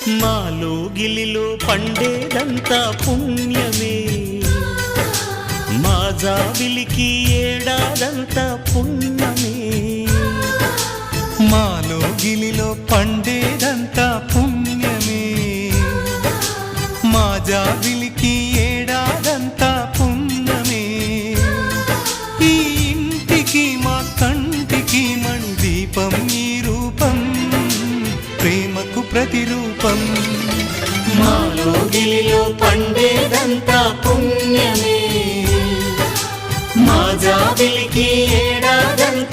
మాలో గిలిలో పండేదంతా పుణ్యమే, మా జాబిలికి ఏడాదంతా పుణ్యమే. మాలో గిలిలో పండేదంతా పుణ్యమే, మా జాబిలికి ఏడాదంతా పుణ్యమే. ఈ ఇంటికి మా కంటికి మణి దీపం ఈ రూపం, ప్రేమకు ప్రతిరూపం. మాలో గిలిలో పండేదంతా పుణ్యమే, మా జాబిలికి ఏడాదంతా